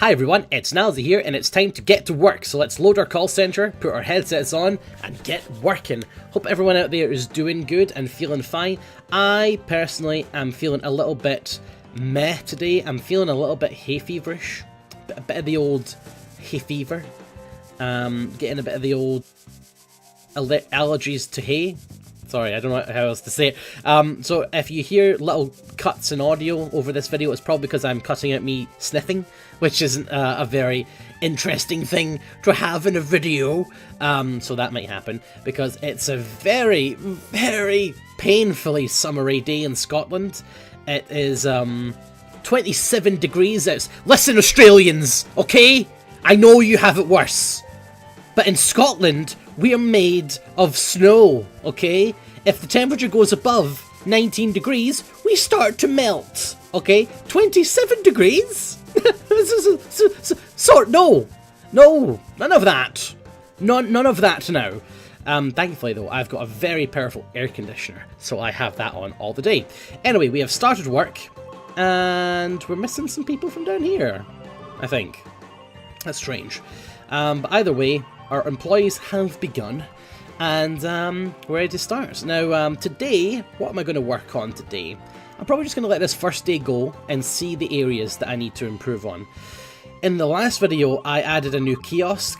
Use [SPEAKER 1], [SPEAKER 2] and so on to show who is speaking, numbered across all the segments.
[SPEAKER 1] Hi everyone, it's Nilesy here and it's time to get to work. So let's load our call centre, put our headsets on and get working. Hope everyone out there is doing good and feeling fine. I personally am feeling a little bit meh today. I'm feeling a little bit hay feverish. A bit of the old hay fever. Getting a bit of the old allergies to hay. Sorry, I don't know how else to say it. So if you hear little cuts in audio over this video, it's probably because I'm cutting out me sniffing, which isn't a very interesting thing to have in a video. So that might happen, because it's a very, very painfully summery day in Scotland. It is 27 degrees out. Listen, Australians, okay? I know you have it worse. But in Scotland, we are made of snow, okay? If the temperature goes above 19 degrees, we start to melt, okay? 27 degrees? No, none of that. None of that now. Thankfully, though, I've got a very powerful air conditioner, so I have that on all the day. Anyway, we have started work, and we're missing some people from down here, I think. That's strange. But either way, our employees have begun, and we're ready to start. Now, today, what am I going to work on today? I'm probably just going to let this first day go and see the areas that I need to improve on. In the last video, I added a new kiosk,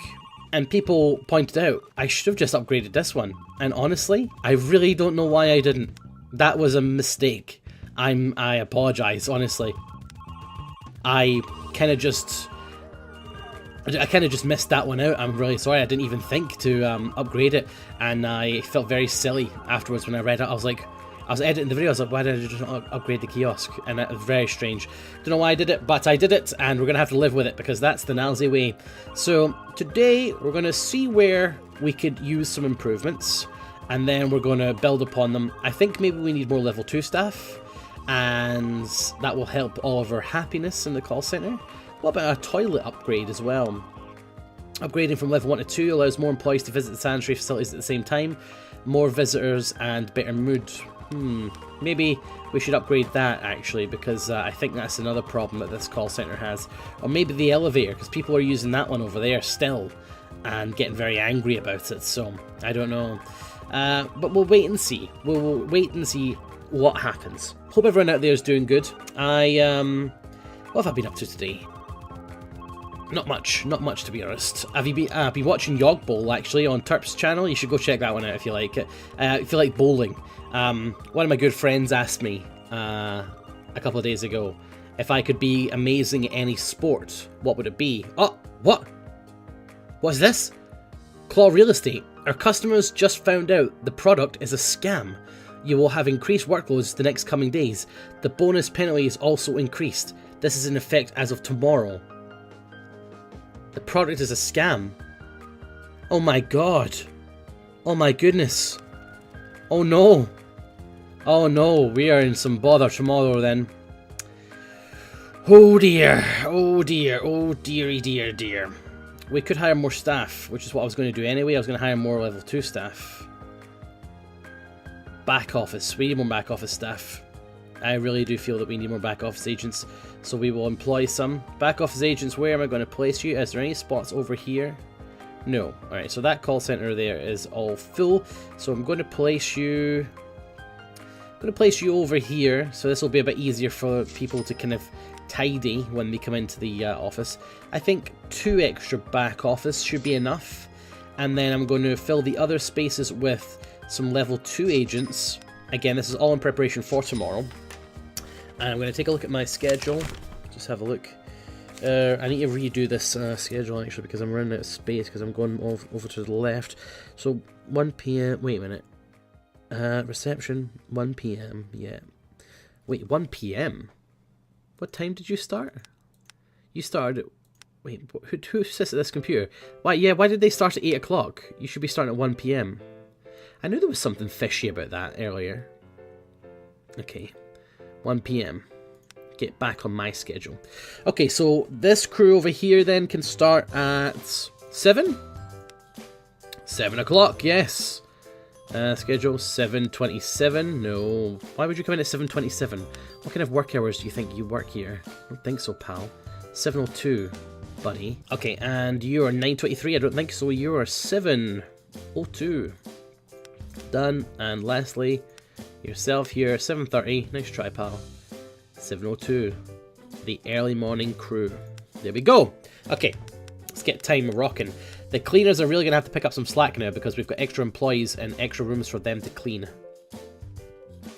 [SPEAKER 1] and people pointed out I should have just upgraded this one. And honestly, I really don't know why I didn't. That was a mistake. I apologise, honestly. I kind of just missed that one out. I'm really sorry. I didn't even think to upgrade it, and I felt very silly afterwards when I read it. I was editing the video, I was like, why did I just not upgrade the kiosk? And that was very strange. Don't know why I did it, but I did it, and we're going to have to live with it, because that's the Nilesy way. So today, we're going to see where we could use some improvements, and then we're going to build upon them. I think maybe we need more level 2 staff, and that will help all of our happiness in the call centre. What about a toilet upgrade as well? Upgrading from level 1 to 2 allows more employees to visit the sanitary facilities at the same time. More visitors and better mood. Maybe we should upgrade that, actually, because I think that's another problem that this call centre has. Or maybe the elevator, because people are using that one over there still and getting very angry about it, so I don't know. But we'll wait and see. We'll wait and see what happens. Hope everyone out there is doing good. What have I been up to today? Not much to be honest. Have you been watching Yog Bowl, actually, on Turp's channel? You should go check that one out if you like it. If you like bowling. One of my good friends asked me a couple of days ago if I could be amazing at any sport, what would it be? Oh, what? What's this? Klaw Real Estate. Our customers just found out the product is a scam. You will have increased workloads the next coming days. The bonus penalty is also increased. This is in effect as of tomorrow. The product is a scam. Oh my god. Oh my goodness. Oh no. Oh no, we are in some bother tomorrow then. Oh dear. Oh dear. Oh dearie dear dear. We could hire more staff, which is what I was going to do anyway. I was going to hire more level 2 staff. Back office. We need more back office staff. I really do feel that we need more back office agents, so we will employ some. Back office agents, where am I going to place you? Is there any spots over here? No. Alright, so that call center there is all full, so I'm going to place you... over here, so this will be a bit easier for people to kind of tidy when they come into the office. I think 2 extra back office should be enough, and then I'm going to fill the other spaces with some level 2 agents. Again, this is all in preparation for tomorrow. And I'm going to take a look at my schedule. Just have a look. I need to redo this schedule, actually, because I'm running out of space, because I'm going over to the left. So, 1 PM... Wait a minute. Reception, 1 PM, yeah. Wait, 1 PM? What time did you start? You started at... Wait, who sits at this computer? Why did they start at 8 o'clock? You should be starting at 1 PM. I knew there was something fishy about that earlier. Okay. 1 PM. Get back on my schedule. Okay, so this crew over here then can start at 7? 7 o'clock, yes. Schedule 7:27. No. Why would you come in at 7:27? What kind of work hours do you think you work here? I don't think so, pal. 7:02. buddy. Okay, and you are 923, I don't think, so you are 702. Done. And lastly, yourself here, 730. Nice try, pal. 702. The early morning crew. There we go. Okay, let's get time rocking. The cleaners are really going to have to pick up some slack now because we've got extra employees and extra rooms for them to clean.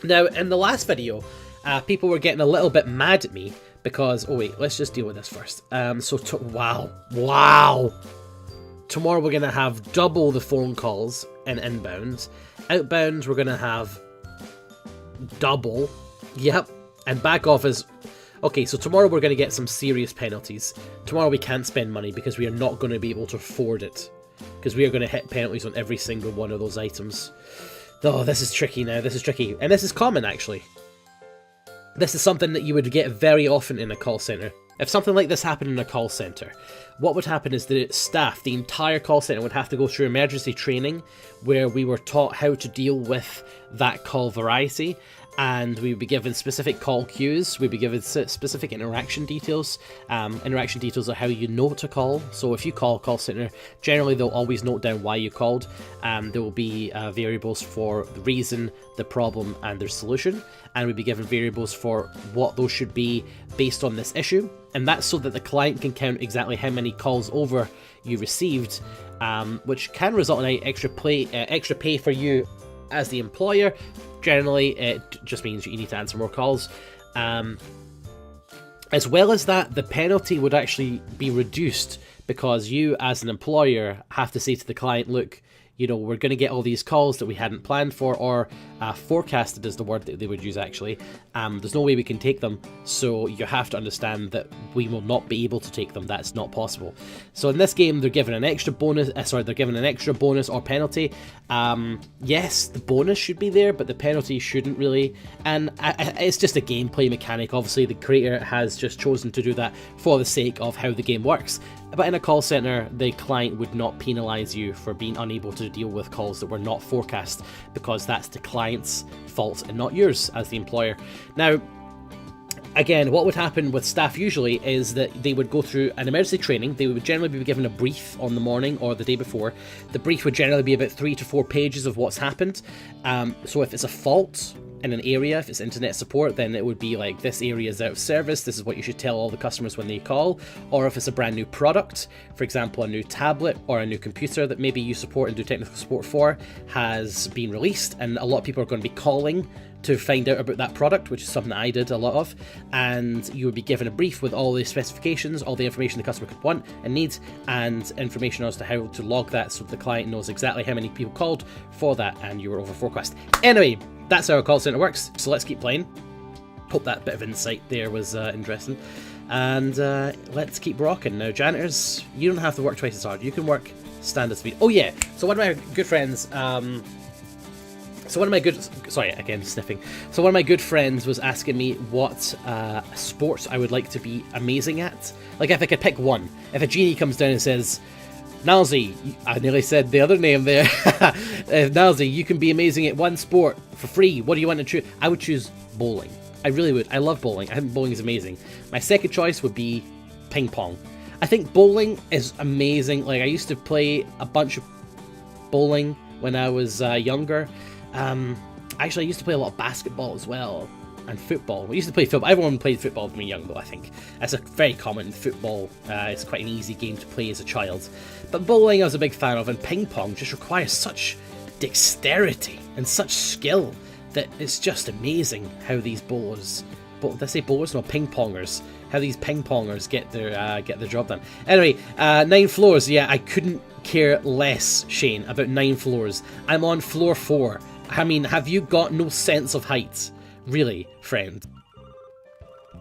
[SPEAKER 1] Now, in the last video, people were getting a little bit mad at me because... Oh wait, let's just deal with this first. Wow! Tomorrow we're going to have double the phone calls in inbound. Outbound, we're going to have double. Yep. And back office... Okay, so tomorrow we're going to get some serious penalties. Tomorrow we can't spend money because we are not going to be able to afford it. Because we are going to hit penalties on every single one of those items. Oh, this is tricky now. This is tricky. And this is common, actually. This is something that you would get very often in a call centre. If something like this happened in a call centre, what would happen is the staff, the entire call centre, would have to go through emergency training where we were taught how to deal with that call variety. And we would be given specific call cues, we'd be given specific interaction details. Interaction details are how you know to call. So if you call a call centre, generally they'll always note down why you called. There will be variables for the reason, the problem, and their solution. And we'd be given variables for what those should be based on this issue. And that's so that the client can count exactly how many calls over you received, which can result in extra pay for you as the employer. Generally, it just means you need to answer more calls. As well as that, the penalty would actually be reduced because you, as an employer, have to say to the client, look, you know, we're going to get all these calls that we hadn't planned for, or forecasted is the word that they would use, actually. There's no way we can take them, so you have to understand that we will not be able to take them. That's not possible. So in this game, they're given an extra bonus. They're given an extra bonus or penalty. Yes, the bonus should be there, but the penalty shouldn't really. And it's just a gameplay mechanic. Obviously, the creator has just chosen to do that for the sake of how the game works. But in a call centre, the client would not penalise you for being unable to deal with calls that were not forecast, because that's the client's fault and not yours as the employer. Now, again, what would happen with staff usually is that they would go through an emergency training. They would generally be given a brief on the morning or the day before. The brief would generally be about 3 to 4 pages of what's happened. So if it's a fault in an area, if it's internet support, then it would be like, this area is out of service, this is what you should tell all the customers when they call. Or if it's a brand new product, for example, a new tablet or a new computer that maybe you support and do technical support for has been released, and a lot of people are going to be calling to find out about that product, which is something that I did a lot of, and you would be given a brief with all the specifications, all the information the customer could want and need, and information as to how to log that so the client knows exactly how many people called for that and you were over forecast. Anyway, that's how a call centre works, so let's keep playing. Hope that bit of insight there was interesting. And let's keep rocking. Now, janitors, you don't have to work twice as hard. You can work standard speed. Oh yeah, so one of my good friends... So one of my good friends was asking me what sports I would like to be amazing at. Like, if I could pick one. If a genie comes down and says, Nilesy, I nearly said the other name there. Nilesy, you can be amazing at one sport for free. What do you want to choose? I would choose bowling. I really would. I love bowling. I think bowling is amazing. My second choice would be ping pong. I think bowling is amazing. Like, I used to play a bunch of bowling when I was younger. Actually, I used to play a lot of basketball as well, and football. We used to play football. Everyone played football when we were young, though, I think. That's a very common football. It's quite an easy game to play as a child. But bowling I was a big fan of, and ping pong just requires such dexterity and such skill that it's just amazing how these bowlers... Did I say bowlers? No, ping pongers. How these ping pongers get their job done. Anyway, 9 floors. Yeah, I couldn't care less, Shane, about 9 floors. I'm on floor 4. I mean, have you got no sense of height? Really, friend?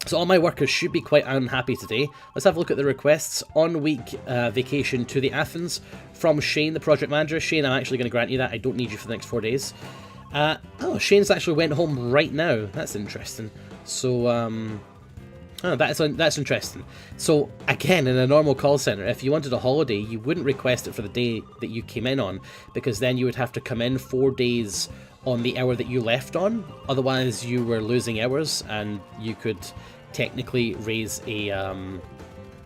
[SPEAKER 1] So all my workers should be quite unhappy today. Let's have a look at the requests. On week vacation to the Athens from Shane, the project manager. Shane, I'm actually going to grant you that. I don't need you for the next 4 days. Oh, Shane's actually went home right now. That's interesting. So, oh, that's interesting. So, again, in a normal call centre, if you wanted a holiday, you wouldn't request it for the day that you came in on, because then you would have to come in 4 days on the hour that you left on. Otherwise, you were losing hours, and you could technically raise a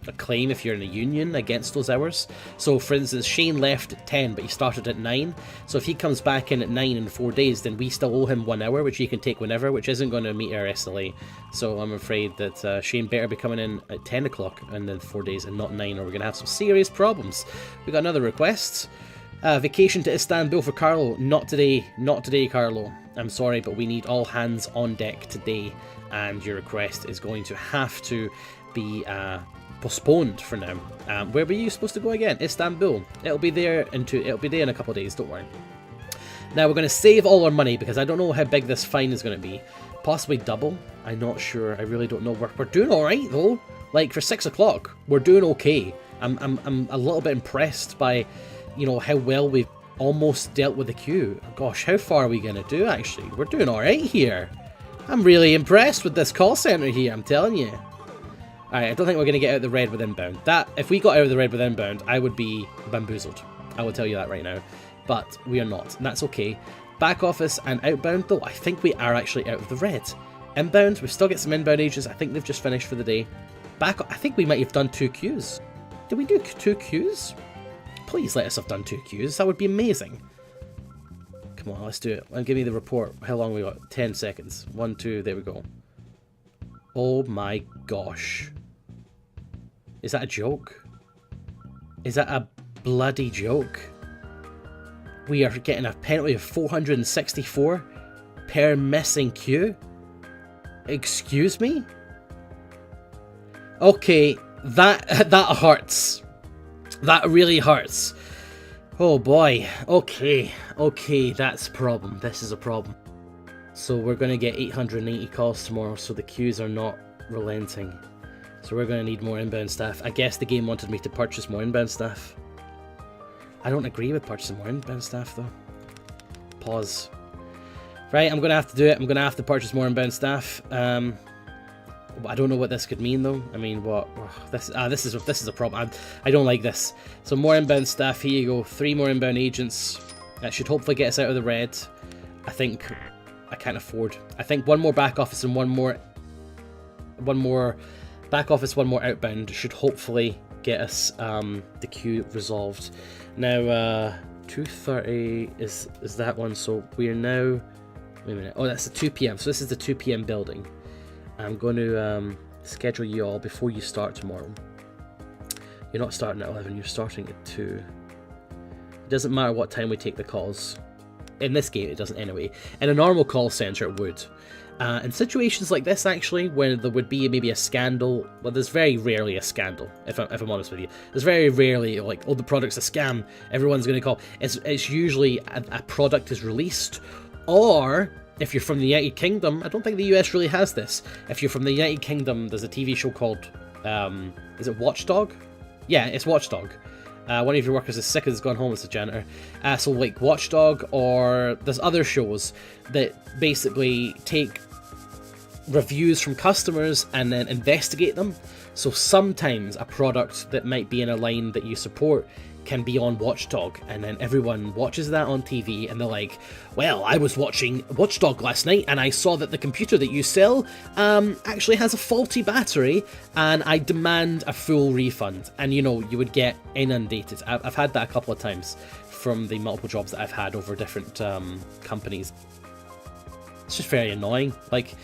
[SPEAKER 1] a claim if you're in a union against those hours. So for instance, Shane left at 10 but he started at 9, so if he comes back in at 9 in 4 days, then we still owe him 1 hour, which he can take whenever, which isn't going to meet our SLA. So I'm afraid that Shane better be coming in at 10 o'clock in the 4 days and not 9, or we're going to have some serious problems. We got another request. Vacation to Istanbul for Carlo. Not today, not today, Carlo. I'm sorry, but we need all hands on deck today, and your request is going to have to be postponed for now. Where were you supposed to go again? Istanbul. It'll be there in a couple of days. Don't worry. Now we're going to save all our money because I don't know how big this fine is going to be. Possibly double. I'm not sure. I really don't know. We're doing all right though. Like for 6 o'clock, we're doing okay. I'm a little bit impressed by, you know, how well we've almost dealt with the queue. Gosh, how far are we going to do actually? We're doing all right here. I'm really impressed with this call center here, I'm telling you. Alright, I don't think we're going to get out of the red with inbound. That, if we got out of the red with inbound, I would be bamboozled. I will tell you that right now. But we are not, and that's okay. Back office and outbound, though, I think we are actually out of the red. Inbound, we've still got some inbound agents. I think they've just finished for the day. Back, I think we might have done 2 queues. Did we do 2 queues? Please let us have done 2 queues. That would be amazing. Come on, let's do it. Give me the report. How long we got? 10 seconds. 1, 2, there we go. Oh my gosh. Is that a joke? Is that a bloody joke? We are getting a penalty of 464 per missing queue? Excuse me? Okay, that hurts. That really hurts. Oh boy. Okay, that's a problem. This is a problem. So we're going to get 880 calls tomorrow, so the queues are not relenting. So we're going to need more inbound staff. I guess the game wanted me to purchase more inbound staff. I don't agree with purchasing more inbound staff though. Pause. Right, I'm going to have to do it. I'm going to have to purchase more inbound staff. I don't know what this could mean though. I mean, what? This is a problem. I don't like this. So more inbound staff. Here you go. 3 more inbound agents. That should hopefully get us out of the red. I think I can't afford. I think 1 more back office and 1 more back office, 1 more outbound should hopefully get us the queue resolved. Now 2:30 is that one. So we are now. Wait a minute. Oh, that's the 2 p.m. So this is the 2 p.m. building. I'm going to schedule you all before you start tomorrow. You're not starting at 11, you're starting at 2. It doesn't matter what time we take the calls. In this game, it doesn't anyway. In a normal call centre, it would. In situations like this, actually, where there would be maybe a scandal, well, there's very rarely a scandal, if I'm honest with you. There's very rarely, like, oh, the product's a scam, everyone's going to call. It's usually a product is released, or if you're from the United Kingdom, I don't think the US really has this. If you're from the United Kingdom, there's a TV show called, is it Watchdog? Yeah, it's Watchdog. One of your workers is sick and has gone home as a janitor. So like Watchdog, or there's other shows that basically take reviews from customers and then investigate them. So sometimes a product that might be in a line that you support can be on Watchdog, and then everyone watches that on TV and they're like, well, I was watching Watchdog last night and I saw that the computer that you sell actually has a faulty battery and I demand a full refund. And you know, you would get inundated. I've had that a couple of times from the multiple jobs that I've had over different companies. It's just very annoying. Like,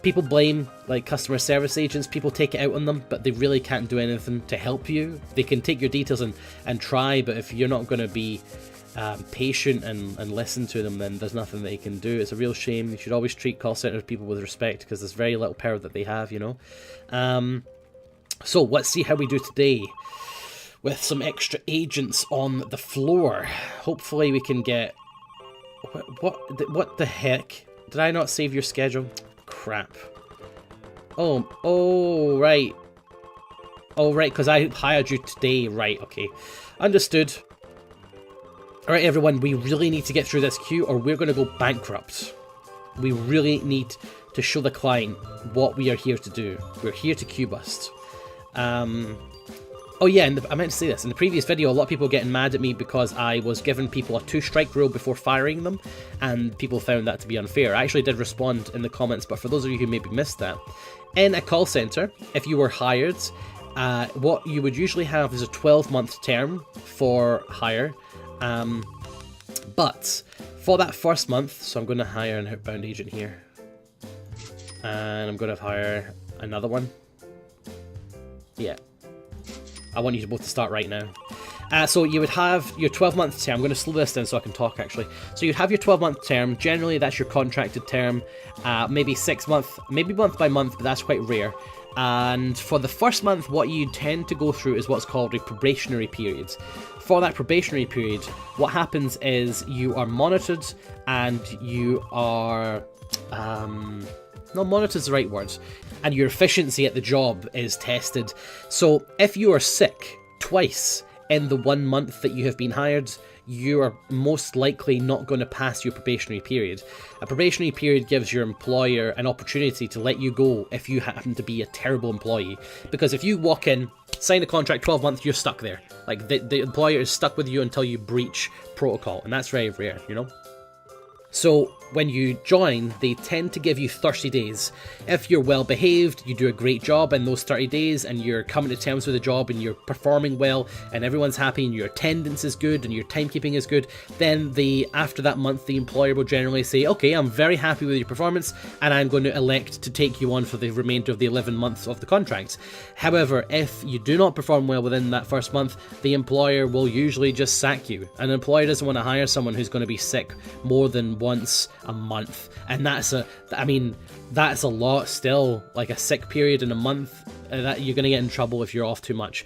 [SPEAKER 1] people blame like customer service agents, people take it out on them, but they really can't do anything to help you. They can take your details and try, but if you're not going to be patient and listen to them, then there's nothing they can do. It's a real shame. You should always treat call center people with respect, because there's very little power that they have, you know. So let's see how we do today with some extra agents on the floor. Hopefully we can get... What the heck? Did I not save your schedule? Crap. Oh, right. Oh, right, because I hired you today. Right, okay. Understood. Alright, everyone, we really need to get through this queue or we're going to go bankrupt. We really need to show the client what we are here to do. We're here to queue bust. Oh yeah, and I meant to say this. In the previous video, a lot of people were getting mad at me because I was giving people a 2-strike rule before firing them, and people found that to be unfair. I actually did respond in the comments, but for those of you who maybe missed that, in a call centre, if you were hired what you would usually have is a 12-month term for hire, but for that first month, so I'm going to hire an outbound agent here, and I'm going to hire another one. Yeah, I want you to both to start right now. So you would have your 12-month term. I'm going to slow this down so I can talk, actually. So you'd have your 12-month term. Generally, that's your contracted term. Maybe 6 months, maybe month by month, but that's quite rare. And for the first month, what you tend to go through is what's called a probationary period. For that probationary period, what happens is you are monitored and you are... no, monitored is the right word. And your efficiency at the job is tested. So if you are sick twice in the 1 month that you have been hired, you are most likely not going to pass your probationary period. A probationary period gives your employer an opportunity to let you go if you happen to be a terrible employee. Because if you walk in, sign a contract, 12 months, you're stuck there. Like, the employer is stuck with you until you breach protocol, and that's very rare, you know? So when you join, they tend to give you 30 days. If you're well behaved, you do a great job in those 30 days and you're coming to terms with the job and you're performing well and everyone's happy and your attendance is good and your timekeeping is good, then after that month the employer will generally say, okay, I'm very happy with your performance and I'm going to elect to take you on for the remainder of the 11 months of the contract. However, if you do not perform well within that first month, the employer will usually just sack you. An employer doesn't want to hire someone who's going to be sick more than once a month, and that's a lot still. Like, a sick period in a month, that you're going to get in trouble if you're off too much.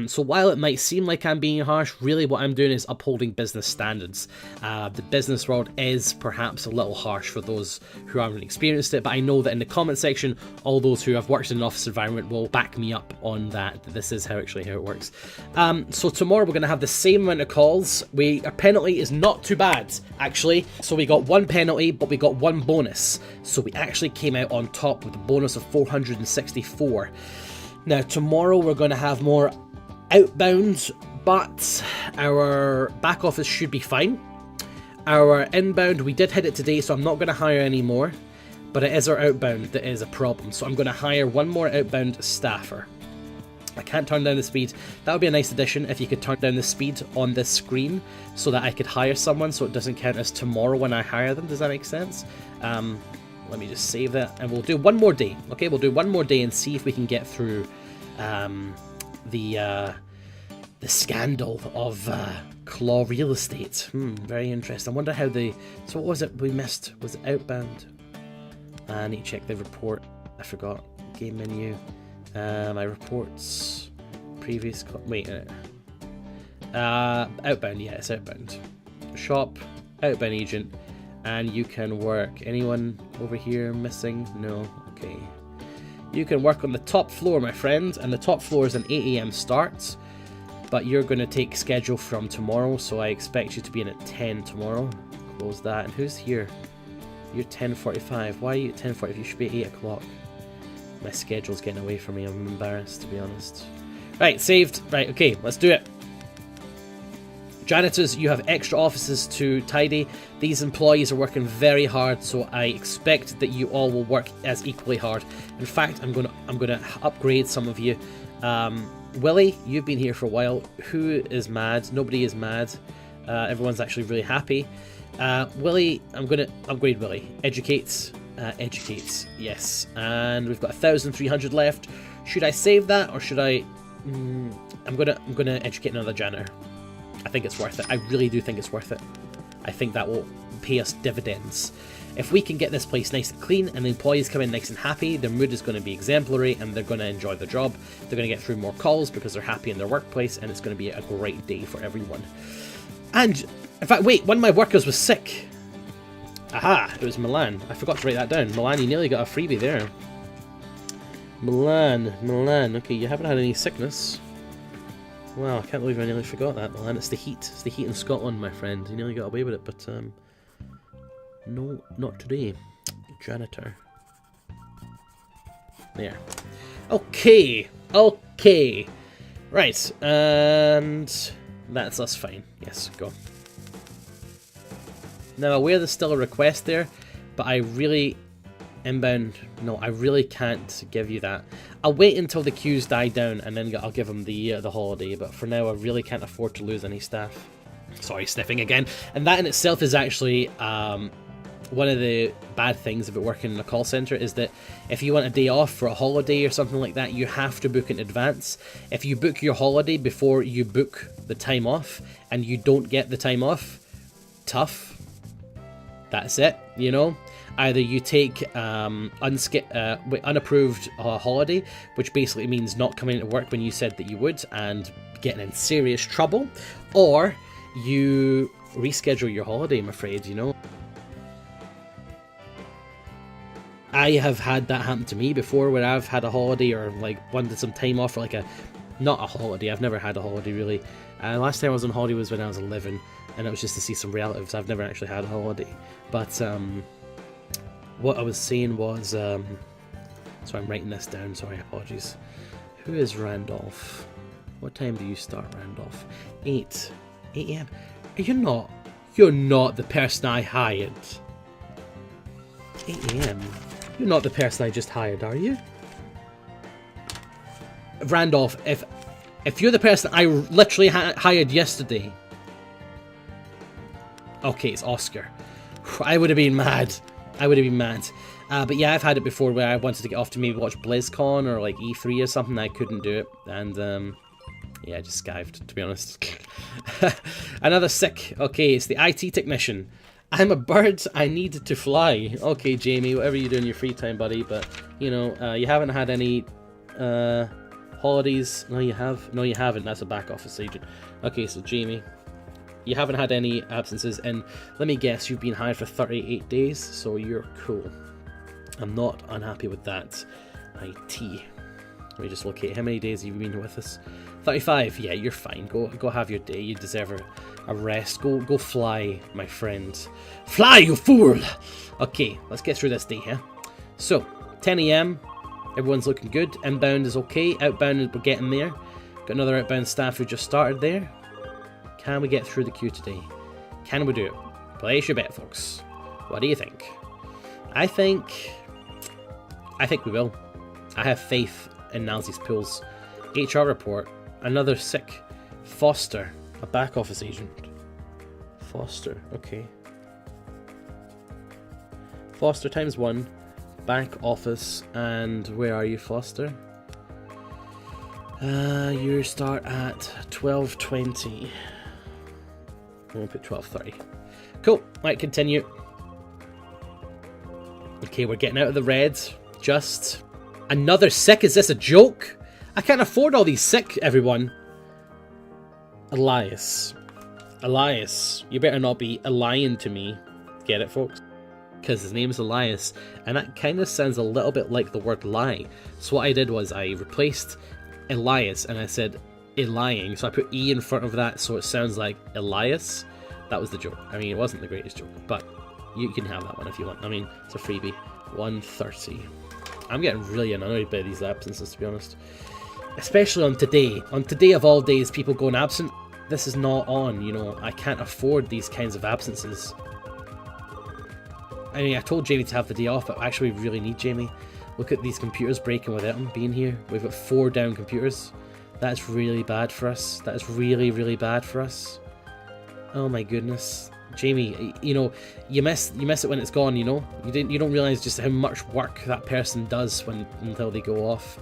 [SPEAKER 1] So while it might seem like I'm being harsh, really what I'm doing is upholding business standards. The business world is perhaps a little harsh for those who haven't experienced it, but I know that in the comment section, all those who have worked in an office environment will back me up on that. This is how it works. So tomorrow we're going to have the same amount of calls. Our penalty is not too bad, actually. So we got 1 penalty, but we got 1 bonus. So we actually came out on top with a bonus of 464. Now, tomorrow we're going to have more outbound, but our back office should be fine. Our inbound, we did hit it today, so I'm not going to hire any more, but it is our outbound that is a problem. So I'm going to hire 1 more outbound staffer. I can't turn down the speed. That would be a nice addition if you could turn down the speed on this screen so that I could hire someone so it doesn't count as tomorrow when I hire them. Does that make sense? Let me just save that, and we'll do 1 more day. Okay, we'll do 1 more day and see if we can get through the scandal of Klaw real estate. Very interesting. I wonder how so what was it we missed? Was it outbound? I need to check the report. I forgot. Game menu. My reports. Previous. Outbound. Yeah, it's outbound. Shop. Outbound agent. And you can work. Anyone over here missing? No. Okay. You can work on the top floor, my friend, and the top floor is an 8 AM start, but you're going to take schedule from tomorrow, so I expect you to be in at 10 tomorrow. Close that. And who's here? You're 10:45. Why are you at 10:45? You should be at 8 o'clock. My schedule's getting away from me. I'm embarrassed, to be honest. Right, saved. Right, okay, let's do it. Janitors, you have extra offices to tidy. These employees are working very hard, so I expect that you all will work as equally hard. In fact, I'm gonna upgrade some of you. Willie, you've been here for a while. Who is mad? Nobody is mad. Everyone's actually really happy. Willie, I'm gonna upgrade Willie. Educates, yes. And we've got 1,300 left. Should I save that or should I? I'm gonna educate another janitor. I think it's worth it. I really do think it's worth it. I think that will pay us dividends. If we can get this place nice and clean and the employees come in nice and happy, their mood is going to be exemplary and they're going to enjoy the job. They're going to get through more calls because they're happy in their workplace, and it's going to be a great day for everyone. And, in fact, wait, one of my workers was sick. Aha, it was Milan. I forgot to write that down. Milan, you nearly got a freebie there. Milan. Okay, you haven't had any sickness. Wow, I can't believe I nearly forgot that, Milan. It's the heat. It's the heat in Scotland, my friend. You nearly got away with it, but no, not today. Janitor. There. Okay. Right, and that's us fine. Yes, go. Now, aware there's still a request there, but I really Inbound, no, I really can't give you that. I'll wait until the queues die down and then I'll give them the holiday, but for now I really can't afford to lose any staff. Sorry, sniffing again. And that in itself is actually one of the bad things about working in a call centre, is that if you want a day off for a holiday or something like that, you have to book in advance. If you book your holiday before you book the time off and you don't get the time off, tough. That's it, you know? Either you take unapproved holiday, which basically means not coming to work when you said that you would and getting in serious trouble, or you reschedule your holiday, I'm afraid, you know. I have had that happen to me before, where I've had a holiday or like wanted some time off for like not a holiday. I've never had a holiday really. Last time I was on holiday was when I was 11, and it was just to see some relatives. I've never actually had a holiday. But what I was saying was, so I'm writing this down, sorry, apologies. Who is Randolph? What time do you start, Randolph? 8 AM. You're not the person I hired. 8 AM? You're not the person I just hired, are you? Randolph, if you're the person I literally hired yesterday... Okay, it's Oscar. I would have been mad. But yeah, I've had it before where I wanted to get off to maybe watch BlizzCon or like E3 or something. I couldn't do it. And yeah, I just skived, to be honest. Another sick. Okay, it's the IT technician. I'm a bird, I need to fly. Okay, Jamie, whatever you do in your free time, buddy. But, you know, you haven't had any holidays. No, you have? No, you haven't. That's a back office agent. Okay, so Jamie, you haven't had any absences. And let me guess, you've been hired for 38 days. So you're cool. I'm not unhappy with that. IT. Let me just locate. How many days have you been with us? 35. Yeah, you're fine. Go have your day. You deserve a rest. Go fly, my friend. Fly, you fool! Okay, let's get through this day here. So, 10 AM. Everyone's looking good. Inbound is okay. Outbound, we're getting there. Got another outbound staff who just started there. Can we get through the queue today? Can we do it? Place your bet, folks. What do you think? I think we will. I have faith in Nilesy's pools. HR report. Another sick. Foster. A back office agent. Foster. Okay. Foster times 1. Back office. And where are you, Foster? You start at 12:20. We'll put 12:30. Cool. Right, continue. Okay, we're getting out of the red. Just another sick. Is this a joke? I can't afford all these sick, everyone. Elias, you better not be lying to me. Get it, folks? Because his name is Elias, and that kind of sounds a little bit like the word lie. So what I did was I replaced Elias, and I said lying. So I put E in front of that, so it sounds like Elias. That was the joke. I mean, it wasn't the greatest joke, but you can have that one if you want. I mean, it's a freebie. 1:30. I'm getting really annoyed by these absences, to be honest. Especially on today. On today of all days, people going absent. This is not on, you know. I can't afford these kinds of absences. I mean, I told Jamie to have the day off, but actually we really need Jamie. Look at these computers breaking without him being here. We've got 4 down computers. That's really bad for us. That is really, really bad for us. Oh my goodness. Jamie, you know, you miss it when it's gone, you know? You don't realise just how much work that person does until they go off.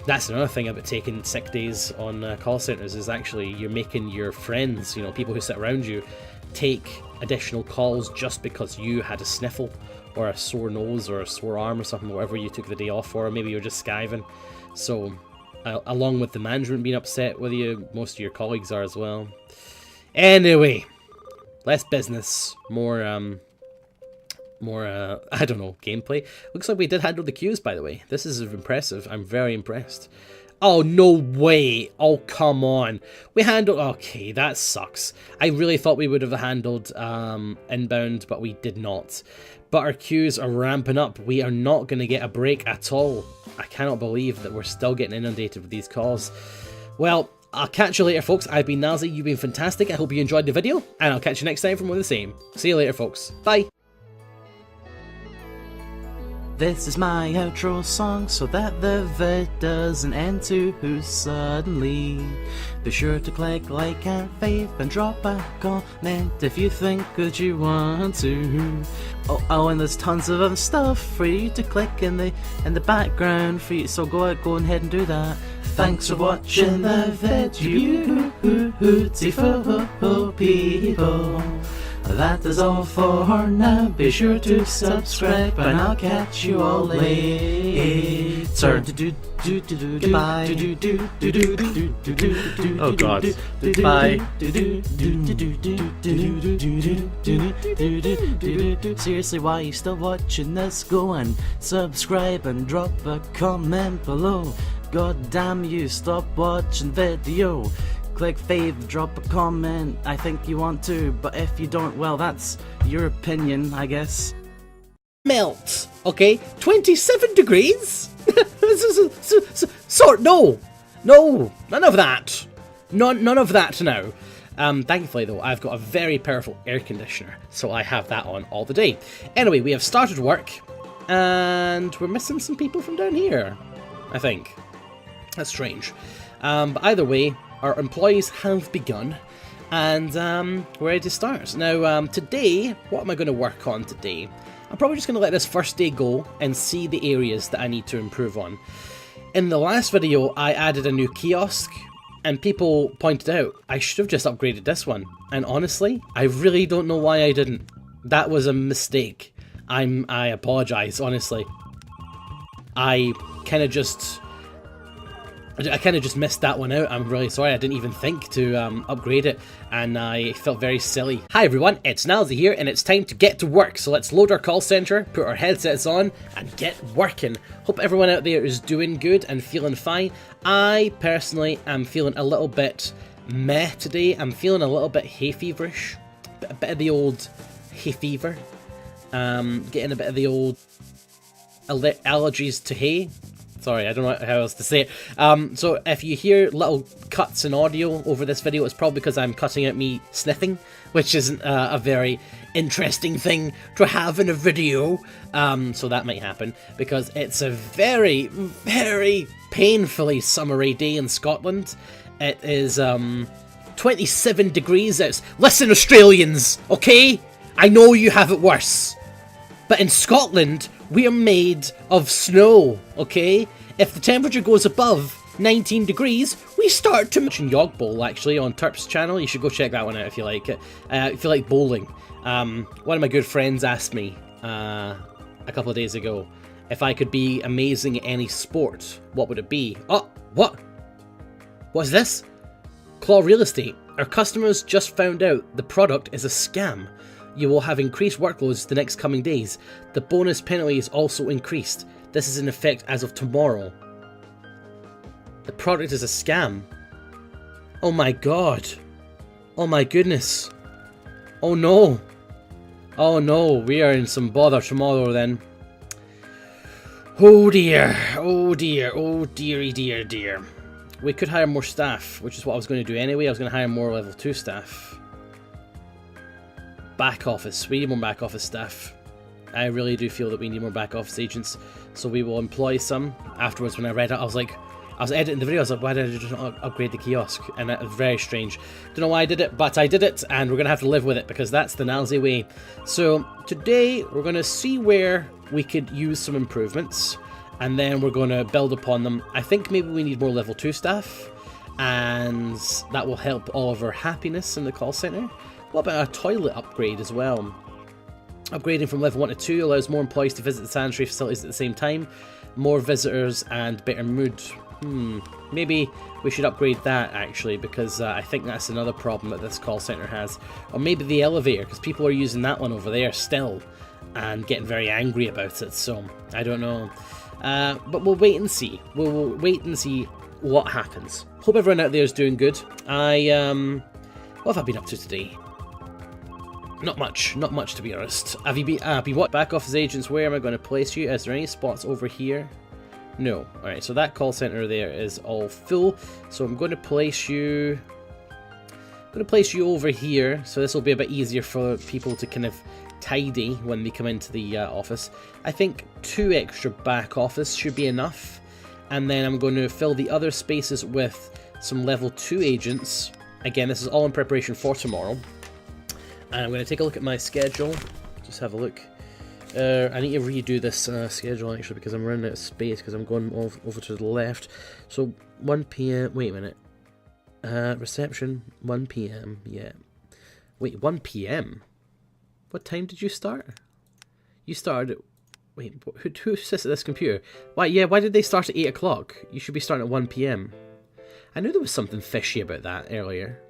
[SPEAKER 1] That's another thing about taking sick days on call centres, is actually you're making your friends, you know, people who sit around you, take additional calls just because you had a sniffle or a sore nose or a sore arm or something, whatever you took the day off for, or maybe you're just skiving. So, along with the management being upset with you, most of your colleagues are as well. Anyway, less business, more I don't know, gameplay. Looks like we did handle the queues, by the way. This is impressive. I'm very impressed. Oh, no way. Oh, come on. We handled... Okay, that sucks. I really thought we would have handled inbound, but we did not. But our queues are ramping up. We are not going to get a break at all. I cannot believe that we're still getting inundated with these calls. Well, I'll catch you later, folks. I've been Nilesy. You've been fantastic. I hope you enjoyed the video, and I'll catch you next time for more of the same. See you later, folks. Bye. This is my outro song so that the vid doesn't end too suddenly. Be sure to click like and fave and drop a comment if you think that you want to. Oh, and there's tons of other stuff for you to click in the background for you, so go ahead and do that. Thanks for watching the video, beautiful people. That is all for now. Be sure to subscribe, and I'll catch you all later. Goodbye. Oh God. Bye. Seriously, why are you still watching this? Go and subscribe and drop a comment below. God damn you, stop watching video. Click fave, drop a comment, I think you want to, but if you don't, well, that's your opinion, I guess. Melt, okay? 27 degrees? No, none of that. None of that now. Thankfully though, I've got a very powerful air conditioner, so I have that on all the day. Anyway, we have started work, and we're missing some people from down here, I think. That's strange. But either way, our employees have begun, and we're ready to start. Now, today, what am I going to work on today? I'm probably just going to let this first day go and see the areas that I need to improve on. In the last video, I added a new kiosk, and people pointed out I should have just upgraded this one. And honestly, I really don't know why I didn't. That was a mistake. I apologise, honestly. I kind of just missed that one out. I'm really sorry. I didn't even think to upgrade it, and I felt very silly. Hi everyone, it's Nilesy here, and it's time to get to work. So let's load our call center, put our headsets on, and get working. Hope everyone out there is doing good and feeling fine. I personally am feeling a little bit meh today. I'm feeling a little bit hay feverish, a bit of the old hay fever. Getting a bit of the old allergies to hay. Sorry, I don't know how else to say it. So if you hear little cuts in audio over this video, it's probably because I'm cutting out me sniffing, which isn't a very interesting thing to have in a video. So that might happen, because it's a very, very painfully summery day in Scotland. It is 27 degrees out. Listen, Australians, okay? I know you have it worse. But in Scotland, we are made of snow, okay? If the temperature goes above 19 degrees, we start to... Yog Bowl, actually, on Turp's channel. You should go check that one out if you like it. If you like bowling. One of my good friends asked me a couple of days ago if I could be amazing at any sport, what would it be? Oh, what? What's this? Klaw Real Estate. Our customers just found out the product is a scam. You will have increased workloads the next coming days. The bonus penalty is also increased. This is in effect as of tomorrow. The product is a scam. Oh my god. Oh my goodness. Oh no. Oh no, we are in some bother tomorrow then. Oh dear. Oh dear. Oh dearie dear dear. We could hire more staff, which is what I was going to do anyway. I was going to hire more level 2 staff. Back office. We need more back office staff. I really do feel that we need more back office agents, so we will employ some. Afterwards, when I read it, I was editing the video, I was like, why did I just not upgrade the kiosk? And that was very strange. Don't know why I did it, but I did it, and we're going to have to live with it, because that's the Nilesy way. So today, we're going to see where we could use some improvements, and then we're going to build upon them. I think maybe we need more level 2 staff, and that will help all of our happiness in the call center. What about a toilet upgrade as well? Upgrading from level 1 to 2 allows more employees to visit the sanitary facilities at the same time. More visitors and better mood. Maybe we should upgrade that actually, because I think that's another problem that this call center has. Or maybe the elevator, because people are using that one over there still and getting very angry about it. So, I don't know. But we'll wait and see. We'll wait and see what happens. Hope everyone out there is doing good. What have I been up to today? Not much to be honest. Have you been what? Back office agents, where am I going to place you? Is there any spots over here? No. Alright, so that call center there is all full. So I'm going to place you going to place you over here, so this will be a bit easier for people to kind of tidy when they come into the office. I think 2 extra back office should be enough, and then I'm going to fill the other spaces with some level 2 agents. Again, this is all in preparation for tomorrow. And I'm going to take a look at my schedule, just have a look. I need to redo this schedule actually because I'm running out of space because I'm going over to the left. So 1 PM, wait a minute. Reception, 1 PM, yeah. Wait, 1 PM? What time did you start? You started at... Wait, who sits at this computer? Why did they start at 8 o'clock? You should be starting at 1 PM. I knew there was something fishy about that earlier.